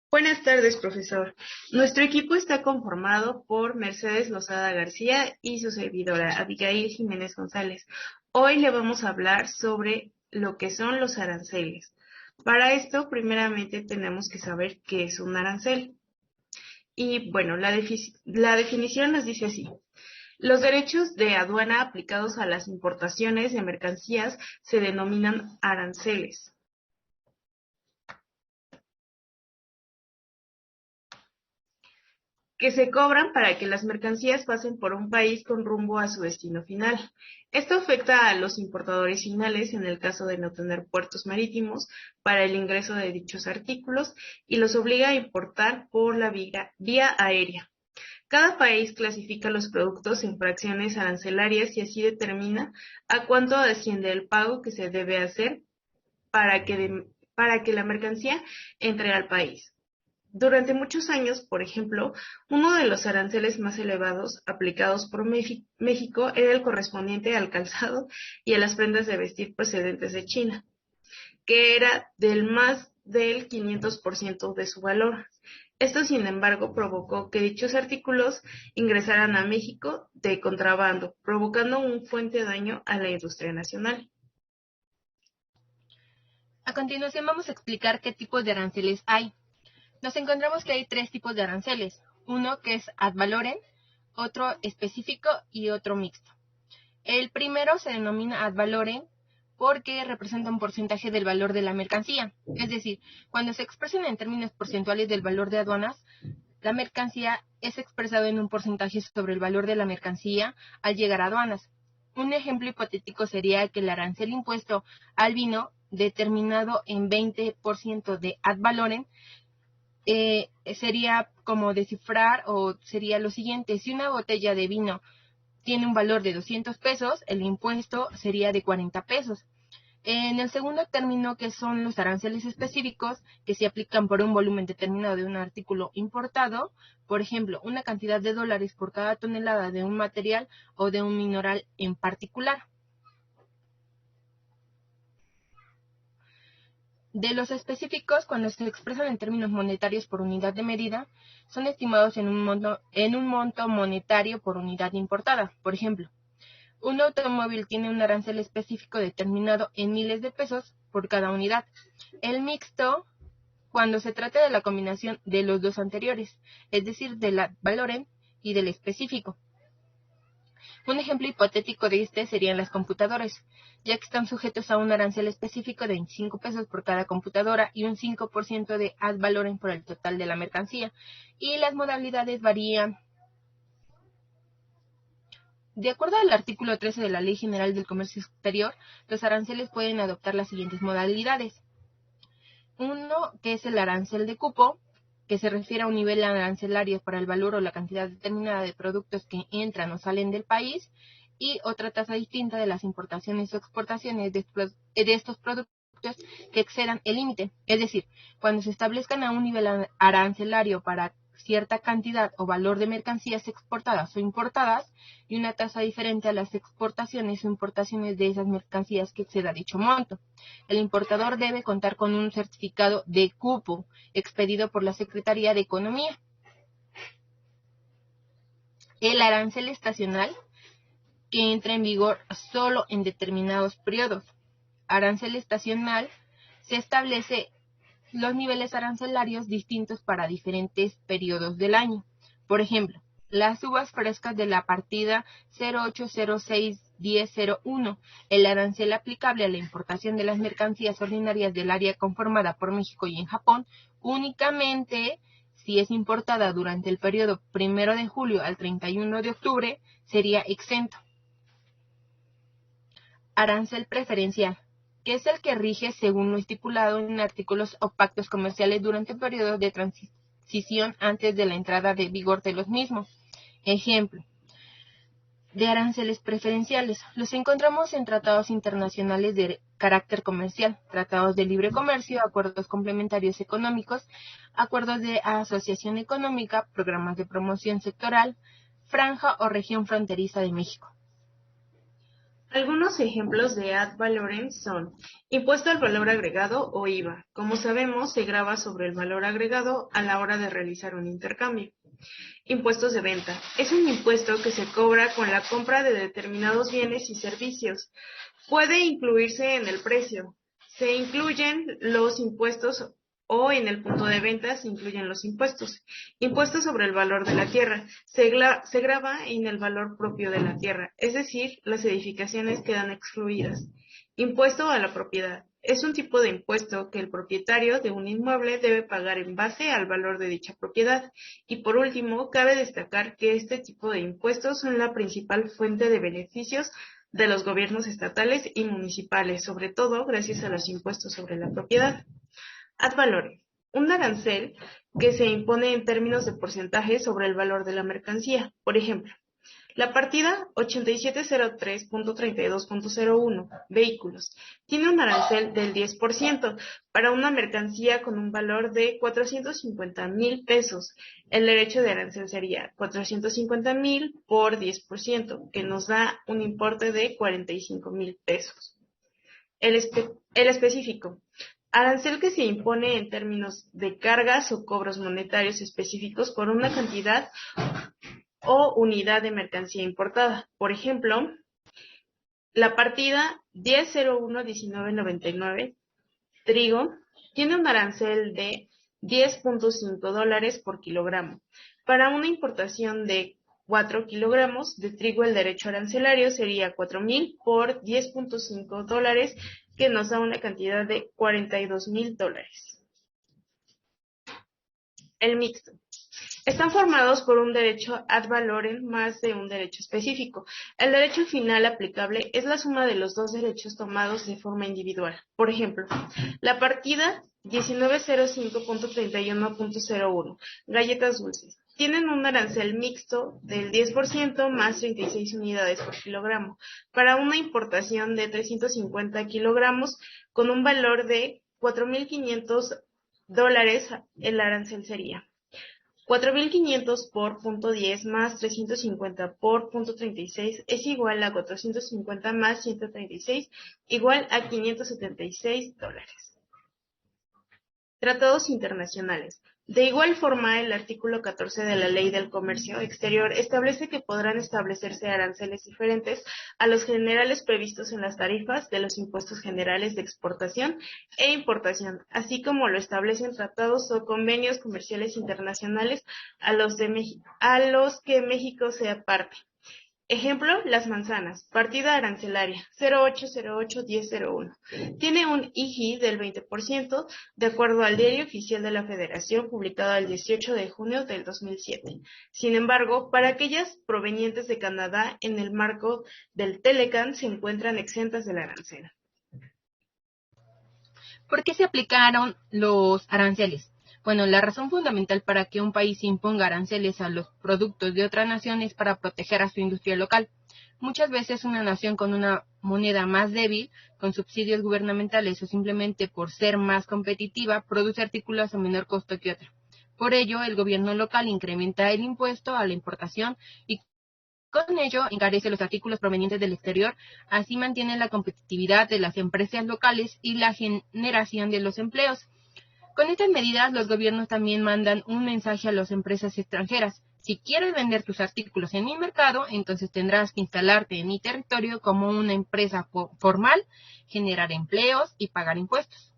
Buenas tardes, profesor. Nuestro equipo está conformado por Mercedes Lozada García y su servidora, Abigail Jiménez González. Hoy le vamos a hablar sobre lo que son los aranceles. Para esto, primeramente tenemos que saber qué es un arancel. Y bueno, la definición nos dice así. Los derechos de aduana aplicados a las importaciones de mercancías se denominan aranceles, que se cobran para que las mercancías pasen por un país con rumbo a su destino final. Esto afecta a los importadores finales en el caso de no tener puertos marítimos para el ingreso de dichos artículos y los obliga a importar por la vía aérea. Cada país clasifica los productos en fracciones arancelarias y así determina a cuánto asciende el pago que se debe hacer para que la mercancía entre al país. Durante muchos años, por ejemplo, uno de los aranceles más elevados aplicados por México era el correspondiente al calzado y a las prendas de vestir procedentes de China, que era del más del 500% de su valor. Esto, sin embargo, provocó que dichos artículos ingresaran a México de contrabando, provocando un fuerte daño a la industria nacional. A continuación vamos a explicar qué tipos de aranceles hay. Nos encontramos que hay tres tipos de aranceles, uno que es ad valorem, otro específico y otro mixto. El primero se denomina ad valorem porque representa un porcentaje del valor de la mercancía, es decir, cuando se expresan en términos porcentuales del valor de aduanas, la mercancía es expresado en un porcentaje sobre el valor de la mercancía al llegar a aduanas. Un ejemplo hipotético sería que el arancel impuesto al vino determinado en 20% de ad valorem sería como descifrar o sería lo siguiente: si una botella de vino tiene un valor de 200 pesos, el impuesto sería de 40 pesos. En el segundo término, que son los aranceles específicos, que se aplican por un volumen determinado de un artículo importado, por ejemplo, una cantidad de dólares por cada tonelada de un material o de un mineral en particular. De los específicos, cuando se expresan en términos monetarios por unidad de medida, son estimados en un monto monetario por unidad importada. Por ejemplo, un automóvil tiene un arancel específico determinado en miles de pesos por cada unidad. El mixto, cuando se trata de la combinación de los dos anteriores, es decir, del ad valorem y del específico. Un ejemplo hipotético de este serían las computadoras, ya que están sujetos a un arancel específico de 25 pesos por cada computadora y un 5% de ad valorem por el total de la mercancía, y las modalidades varían. De acuerdo al artículo 13 de la Ley General del Comercio Exterior, los aranceles pueden adoptar las siguientes modalidades. Uno, que es el arancel de cupo, que se refiere a un nivel arancelario para el valor o la cantidad determinada de productos que entran o salen del país, y otra tasa distinta de las importaciones o exportaciones de estos productos que excedan el límite. Es decir, cuando se establezcan a un nivel arancelario para cierta cantidad o valor de mercancías exportadas o importadas, y una tasa diferente a las exportaciones o importaciones de esas mercancías que exceda dicho monto. El importador debe contar con un certificado de cupo expedido por la Secretaría de Economía. El arancel estacional, que entra en vigor solo en determinados periodos. Arancel estacional: se establece los niveles arancelarios distintos para diferentes periodos del año. Por ejemplo, las uvas frescas de la partida 08061001, el arancel aplicable a la importación de las mercancías ordinarias del área conformada por México y en Japón, únicamente si es importada durante el periodo 1 de julio al 31 de octubre, sería exento. Arancel preferencial, que es el que rige según lo estipulado en artículos o pactos comerciales durante el periodo de transición antes de la entrada de vigor de los mismos. Ejemplo de aranceles preferenciales: los encontramos en tratados internacionales de carácter comercial, tratados de libre comercio, acuerdos complementarios económicos, acuerdos de asociación económica, programas de promoción sectoral, franja o región fronteriza de México. Algunos ejemplos de ad valorem son impuesto al valor agregado o IVA. Como sabemos, se grava sobre el valor agregado a la hora de realizar un intercambio. Impuestos de venta. Es un impuesto que se cobra con la compra de determinados bienes y servicios. Puede incluirse en el precio. Se incluyen los impuestos o en el punto de venta se incluyen los impuestos. Impuestos sobre el valor de la tierra. Se grava en el valor propio de la tierra, es decir, las edificaciones quedan excluidas. Impuesto a la propiedad. Es un tipo de impuesto que el propietario de un inmueble debe pagar en base al valor de dicha propiedad. Y por último, cabe destacar que este tipo de impuestos son la principal fuente de beneficios de los gobiernos estatales y municipales, sobre todo gracias a los impuestos sobre la propiedad. Ad valorem. Un arancel que se impone en términos de porcentaje sobre el valor de la mercancía. Por ejemplo, la partida 8703.32.01, vehículos, tiene un arancel del 10% para una mercancía con un valor de 450,000 pesos. El derecho de arancel sería 450,000 por 10%, que nos da un importe de 45,000 pesos. El específico. Arancel que se impone en términos de cargas o cobros monetarios específicos por una cantidad o unidad de mercancía importada. Por ejemplo, la partida 10011999, trigo, tiene un arancel de $10.5 por kilogramo. Para una importación de 4 kilogramos de trigo, el derecho arancelario sería 4,000 por $10.5, que nos da una cantidad de $42,000. El mixto. Están formados por un derecho ad valorem más de un derecho específico. El derecho final aplicable es la suma de los dos derechos tomados de forma individual. Por ejemplo, la partida 1905.31.01, galletas dulces, tienen un arancel mixto del 10% más 36 unidades por kilogramo. Para una importación de 350 kilogramos con un valor de $4,500, el arancel sería 4,500 por punto 10 más 350 por punto 36 es igual a 450 más 136 igual a $576. Tratados internacionales. De igual forma, el artículo 14 de la Ley del Comercio Exterior establece que podrán establecerse aranceles diferentes a los generales previstos en las tarifas de los impuestos generales de exportación e importación, así como lo establecen tratados o convenios comerciales internacionales a los que México sea parte. Ejemplo, las manzanas, partida arancelaria 0808-1001. Tiene un IGI del 20%, de acuerdo al Diario Oficial de la Federación, publicado el 18 de junio del 2007. Sin embargo, para aquellas provenientes de Canadá, en el marco del Telecan, se encuentran exentas del arancel. ¿Por qué se aplicaron los aranceles? Bueno, la razón fundamental para que un país imponga aranceles a los productos de otra nación es para proteger a su industria local. Muchas veces una nación con una moneda más débil, con subsidios gubernamentales o simplemente por ser más competitiva, produce artículos a menor costo que otra. Por ello, el gobierno local incrementa el impuesto a la importación y con ello encarece los artículos provenientes del exterior, así mantiene la competitividad de las empresas locales y la generación de los empleos. Con estas medidas, los gobiernos también mandan un mensaje a las empresas extranjeras. Si quieres vender tus artículos en mi mercado, entonces tendrás que instalarte en mi territorio como una empresa formal, generar empleos y pagar impuestos.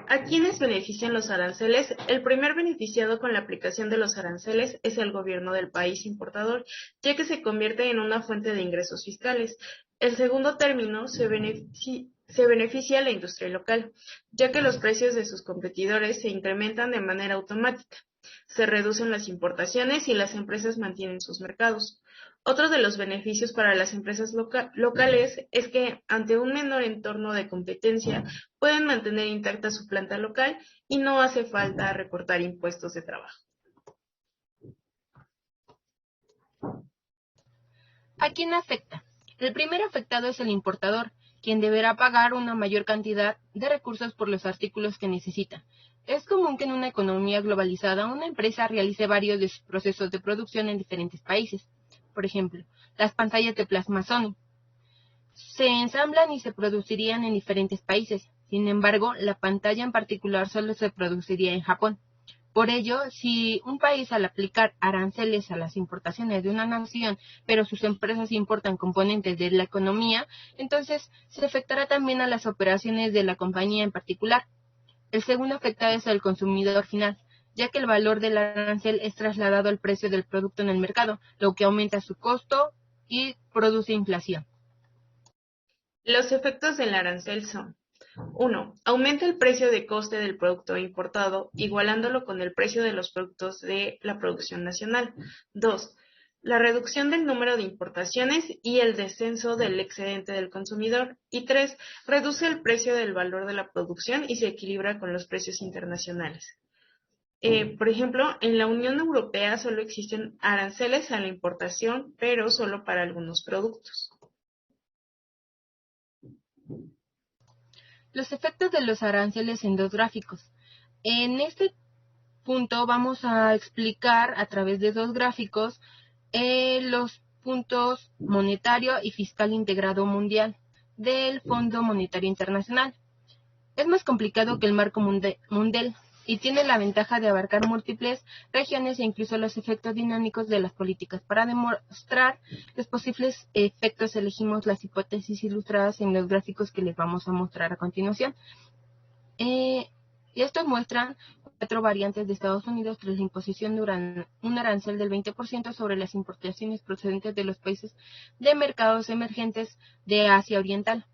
¿A quiénes benefician los aranceles? El primer beneficiado con la aplicación de los aranceles es el gobierno del país importador, ya que se convierte en una fuente de ingresos fiscales. El segundo término se beneficia a la industria local, ya que los precios de sus competidores se incrementan de manera automática. Se reducen las importaciones y las empresas mantienen sus mercados. Otro de los beneficios para las empresas locales es que, ante un menor entorno de competencia, pueden mantener intacta su planta local y no hace falta recortar impuestos de trabajo. ¿A quién afecta? El primer afectado es el importador, quien deberá pagar una mayor cantidad de recursos por los artículos que necesita. Es común que en una economía globalizada una empresa realice varios de sus procesos de producción en diferentes países. Por ejemplo, las pantallas de plasma Sony se ensamblan y se producirían en diferentes países. Sin embargo, la pantalla en particular solo se produciría en Japón. Por ello, si un país al aplicar aranceles a las importaciones de una nación, pero sus empresas importan componentes de la economía, entonces se afectará también a las operaciones de la compañía en particular. El segundo afectado es el consumidor final, ya que el valor del arancel es trasladado al precio del producto en el mercado, lo que aumenta su costo y produce inflación. Los efectos del arancel son: 1. Aumenta el precio de coste del producto importado, igualándolo con el precio de los productos de la producción nacional. 2. La reducción del número de importaciones y el descenso del excedente del consumidor. Y 3. Reduce el precio del valor de la producción y se equilibra con los precios internacionales. Por ejemplo, en la Unión Europea solo existen aranceles a la importación, pero solo para algunos productos. Los efectos de los aranceles en 2 gráficos. En este punto vamos a explicar a través de 2 gráficos los puntos monetario y fiscal integrado mundial del Fondo Monetario Internacional. Es más complicado que el marco mundial y tiene la ventaja de abarcar múltiples regiones e incluso los efectos dinámicos de las políticas. Para demostrar los posibles efectos elegimos las hipótesis ilustradas en los gráficos que les vamos a mostrar a continuación. Y estos muestran 4 variantes de Estados Unidos tras la imposición de un arancel del 20% sobre las importaciones procedentes de los países de mercados emergentes de Asia Oriental.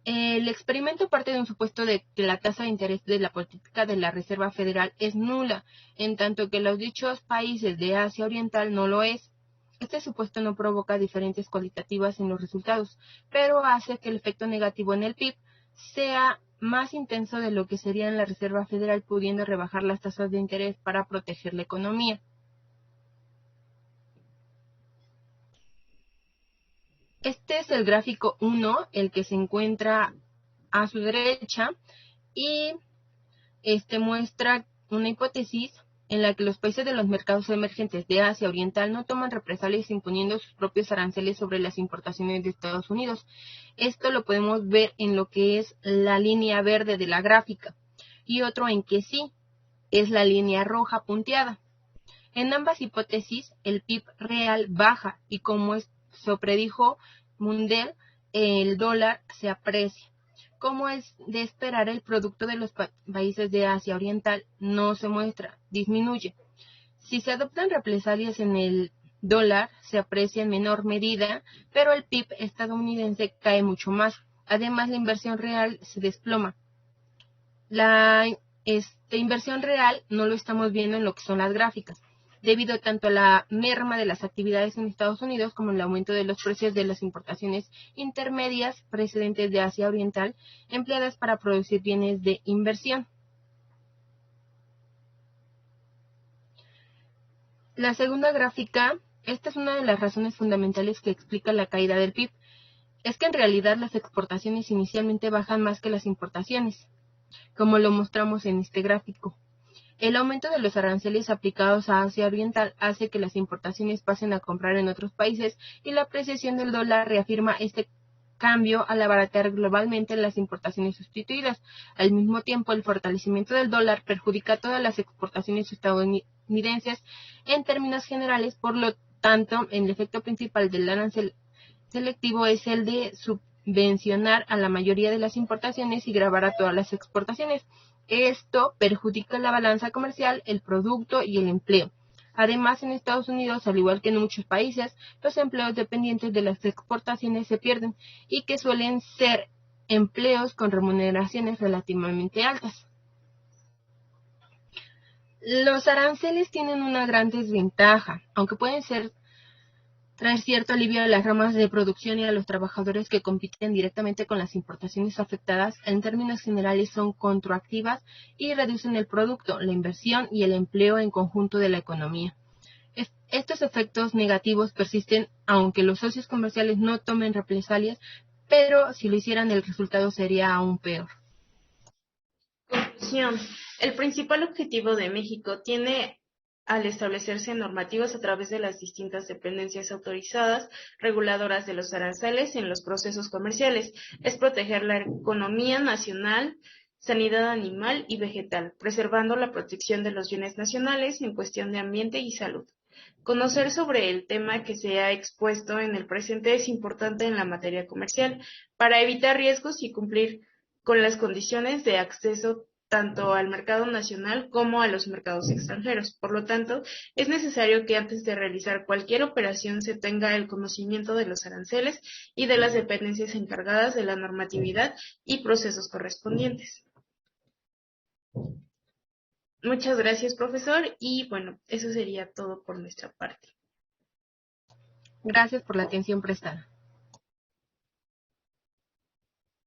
El experimento parte de un supuesto de que la tasa de interés de la política de la Reserva Federal es nula, en tanto que los dichos países de Asia Oriental no lo es. Este supuesto no provoca diferencias cualitativas en los resultados, pero hace que el efecto negativo en el PIB sea más intenso de lo que sería en la Reserva Federal, pudiendo rebajar las tasas de interés para proteger la economía. Este es el gráfico 1, el que se encuentra a su derecha, y este muestra una hipótesis en la que los países de los mercados emergentes de Asia Oriental no toman represalias imponiendo sus propios aranceles sobre las importaciones de Estados Unidos. Esto lo podemos ver en lo que es la línea verde de la gráfica, y otro en que sí, es la línea roja punteada. En ambas hipótesis, el PIB real baja y como se predijo Mundell, el dólar se aprecia. Como es de esperar, el producto de los países de Asia Oriental no se muestra, disminuye. Si se adoptan represalias en el dólar, se aprecia en menor medida, pero el PIB estadounidense cae mucho más. Además, la inversión real se desploma. La inversión real no lo estamos viendo en lo que son las gráficas, debido tanto a la merma de las actividades en Estados Unidos como el aumento de los precios de las importaciones intermedias procedentes de Asia Oriental empleadas para producir bienes de inversión. La segunda gráfica, esta es una de las razones fundamentales que explica la caída del PIB, es que en realidad las exportaciones inicialmente bajan más que las importaciones, como lo mostramos en este gráfico. El aumento de los aranceles aplicados a Asia Oriental hace que las importaciones pasen a comprar en otros países y la apreciación del dólar reafirma este cambio al abaratar globalmente las importaciones sustituidas. Al mismo tiempo, el fortalecimiento del dólar perjudica a todas las exportaciones estadounidenses en términos generales. Por lo tanto, el efecto principal del arancel selectivo es el de subvencionar a la mayoría de las importaciones y gravar a todas las exportaciones. Esto perjudica la balanza comercial, el producto y el empleo. Además, en Estados Unidos, al igual que en muchos países, los empleos dependientes de las exportaciones se pierden y que suelen ser empleos con remuneraciones relativamente altas. Los aranceles tienen una gran desventaja, aunque pueden traer cierto alivio a las ramas de producción y a los trabajadores que compiten directamente con las importaciones afectadas. En términos generales son contractivas y reducen el producto, la inversión y el empleo en conjunto de la economía. Estos efectos negativos persisten aunque los socios comerciales no tomen represalias, pero si lo hicieran el resultado sería aún peor. Conclusión. El principal objetivo de México tiene al establecerse normativas a través de las distintas dependencias autorizadas reguladoras de los aranceles en los procesos comerciales, es proteger la economía nacional, sanidad animal y vegetal, preservando la protección de los bienes nacionales en cuestión de ambiente y salud. Conocer sobre el tema que se ha expuesto en el presente es importante en la materia comercial para evitar riesgos y cumplir con las condiciones de acceso tanto al mercado nacional como a los mercados extranjeros. Por lo tanto, es necesario que antes de realizar cualquier operación se tenga el conocimiento de los aranceles y de las dependencias encargadas de la normatividad y procesos correspondientes. Muchas gracias, profesor, y bueno, eso sería todo por nuestra parte. Gracias por la atención prestada.